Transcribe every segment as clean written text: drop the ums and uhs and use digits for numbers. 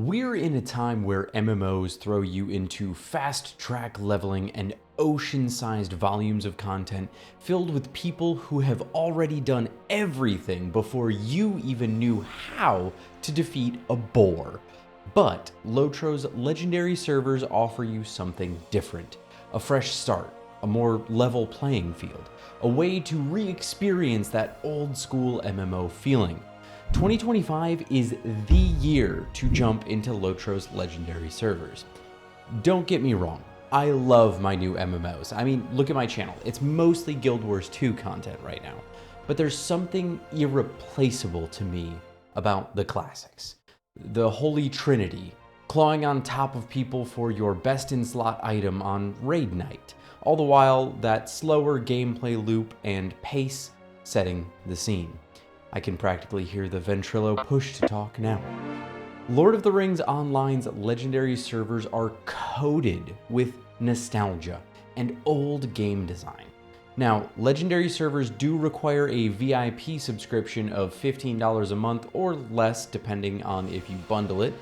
We're in a time where MMOs throw you into fast-track leveling and ocean-sized volumes of content filled with people who have already done everything before you even knew how to defeat a boar. But LOTRO's Legendary Servers offer you something different. A fresh start, a more level playing field, a way to re-experience that old-school MMO feeling. 2025 is the year to jump into LOTRO's Legendary Servers. Don't get me wrong, I love my new MMOs. I mean, look at my channel. It's mostly Guild Wars 2 content right now. But there's something irreplaceable to me about the classics. The Holy Trinity, clawing on top of people for your best in slot item on raid night, all the while that slower gameplay loop and pace setting the scene. I can practically hear the ventrilo push to talk now. Lord of the Rings Online's Legendary Servers are coated with nostalgia and old game design. Now, Legendary Servers do require a VIP subscription of $15 a month or less depending on if you bundle it,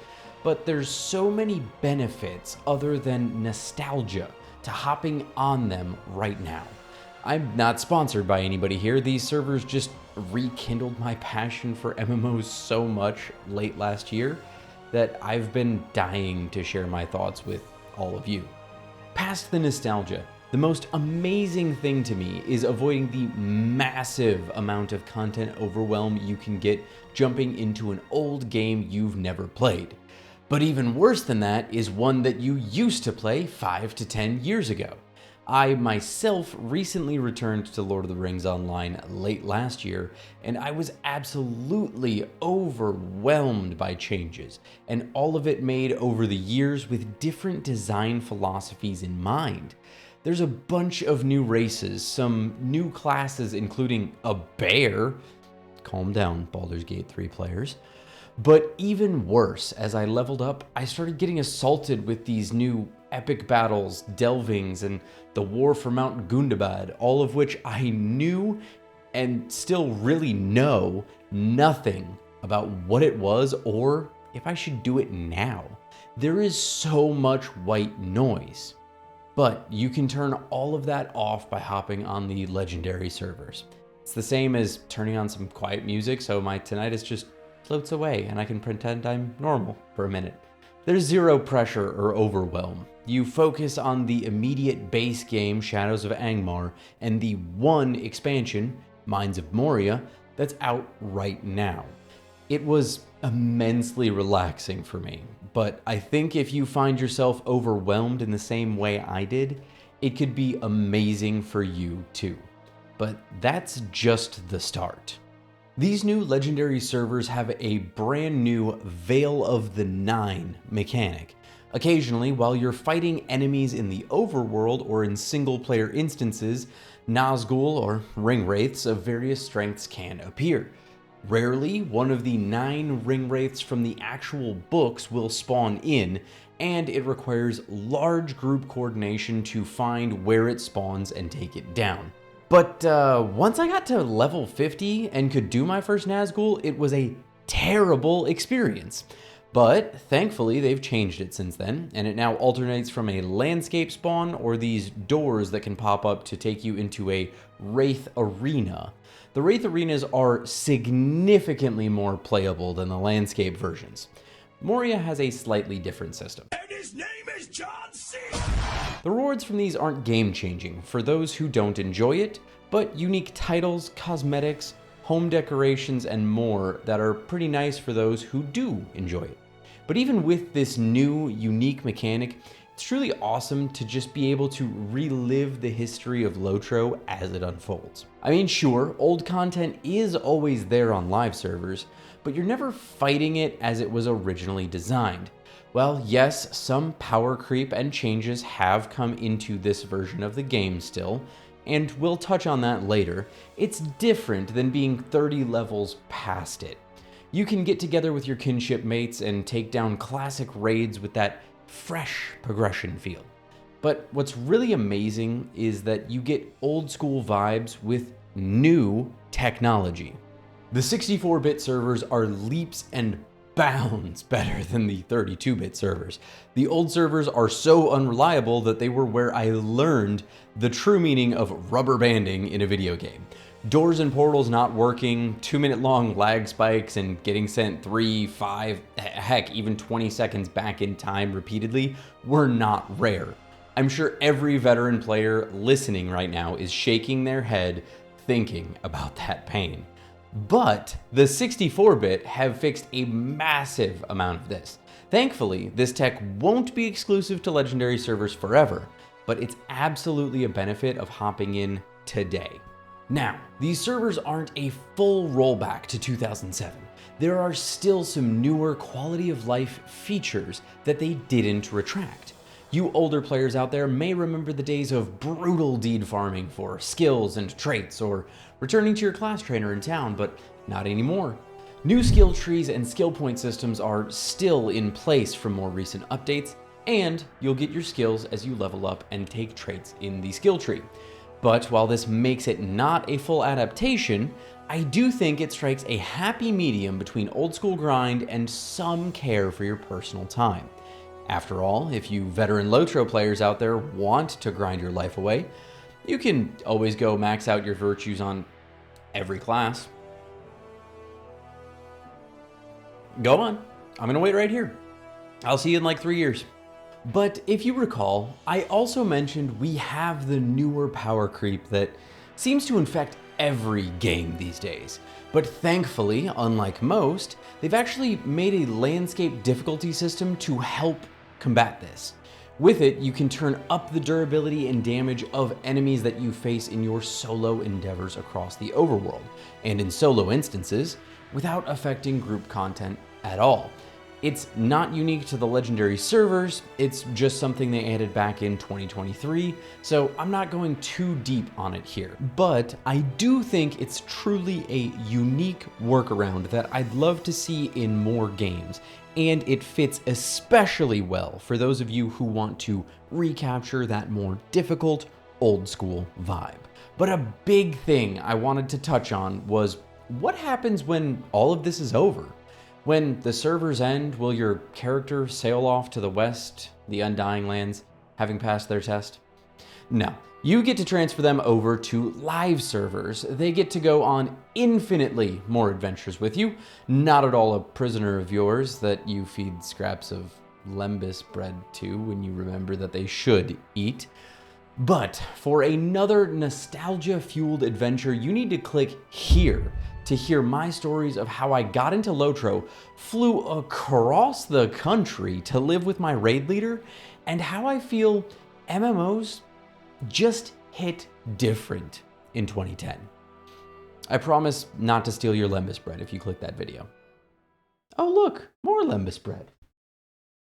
but there's so many benefits other than nostalgia to hopping on them right now. I'm not sponsored by anybody here. These servers just rekindled my passion for MMOs so much late last year that I've been dying to share my thoughts with all of you. Past the nostalgia, the most amazing thing to me is avoiding the massive amount of content overwhelm you can get jumping into an old game you've never played. But even worse than that is one that you used to play 5 to 10 years ago. I myself recently returned to Lord of the Rings Online late last year, and I was absolutely overwhelmed by changes, and all of it made over the years with different design philosophies in mind. There's a bunch of new races, some new classes including a bear. Calm down, Baldur's Gate 3 players. But even worse, as I leveled up, I started getting assaulted with these new epic battles, delvings, and the war for Mount Gundabad, all of which I knew and still really know nothing about what it was or if I should do it now. There is so much white noise. But you can turn all of that off by hopping on the Legendary Servers. It's the same as turning on some quiet music so my tinnitus just floats away and I can pretend I'm normal for a minute. There's zero pressure or overwhelm. You focus on the immediate base game, Shadows of Angmar, and the one expansion, Mines of Moria, that's out right now. It was immensely relaxing for me, but I think if you find yourself overwhelmed in the same way I did, it could be amazing for you too. But that's just the start. These new Legendary Servers have a brand new Veil of the Nine mechanic. Occasionally, while you're fighting enemies in the overworld or in single-player instances, Nazgul or ring wraiths of various strengths can appear. Rarely, one of the 9 ring wraiths from the actual books will spawn in, and it requires large group coordination to find where it spawns and take it down. But once I got to level 50 and could do my first Nazgul, it was a terrible experience. But thankfully they've changed it since then, and it now alternates from a landscape spawn or these doors that can pop up to take you into a Wraith Arena. The Wraith Arenas are significantly more playable than the landscape versions. Moria has a slightly different system. And his name is John C. The rewards from these aren't game-changing for those who don't enjoy it, but unique titles, cosmetics, home decorations, and more that are pretty nice for those who do enjoy it. But even with this new, unique mechanic, it's truly awesome to just be able to relive the history of LOTRO as it unfolds. I mean, sure, old content is always there on live servers, but you're never fighting it as it was originally designed. Well, yes, some power creep and changes have come into this version of the game still, and we'll touch on that later. It's different than being 30 levels past it. You can get together with your kinship mates and take down classic raids with that fresh progression feel. But what's really amazing is that you get old school vibes with new technology. The 64-bit servers are leaps and bounds better than the 32-bit servers. The old servers are so unreliable that they were where I learned the true meaning of rubber banding in a video game. Doors and portals not working, 2-minute long lag spikes, and getting sent 3, 5, heck, even 20 seconds back in time repeatedly were not rare. I'm sure every veteran player listening right now is shaking their head thinking about that pain. But the 64-bit have fixed a massive amount of this. Thankfully, this tech won't be exclusive to Legendary servers forever, but it's absolutely a benefit of hopping in today. Now, these servers aren't a full rollback to 2007. There are still some newer quality of life features that they didn't retract. You older players out there may remember the days of brutal deed farming for skills and traits, or returning to your class trainer in town, but not anymore. New skill trees and skill point systems are still in place from more recent updates, and you'll get your skills as you level up and take traits in the skill tree. But while this makes it not a full adaptation, I do think it strikes a happy medium between old school grind and some care for your personal time. After all, if you veteran LOTRO players out there want to grind your life away, you can always go max out your virtues on every class. Go on, I'm gonna wait right here. I'll see you in like 3 years. But if you recall, I also mentioned we have the newer power creep that seems to infect every game these days. But thankfully, unlike most, they've actually made a landscape difficulty system to help combat this. With it, you can turn up the durability and damage of enemies that you face in your solo endeavors across the overworld, and in solo instances, without affecting group content at all. It's not unique to the Legendary servers, it's just something they added back in 2023, so I'm not going too deep on it here. But I do think it's truly a unique workaround that I'd love to see in more games, and it fits especially well for those of you who want to recapture that more difficult, old school vibe. But a big thing I wanted to touch on was what happens when all of this is over? When the servers end, will your character sail off to the west, the Undying Lands, having passed their test? No, you get to transfer them over to live servers. They get to go on infinitely more adventures with you. Not at all a prisoner of yours that you feed scraps of lembas bread to when you remember that they should eat. But for another nostalgia-fueled adventure, you need to click here to hear my stories of how I got into LOTRO, flew across the country to live with my raid leader, and how I feel MMOs just hit different in 2010. I promise not to steal your lembas bread if you click that video. Oh look, more lembas bread.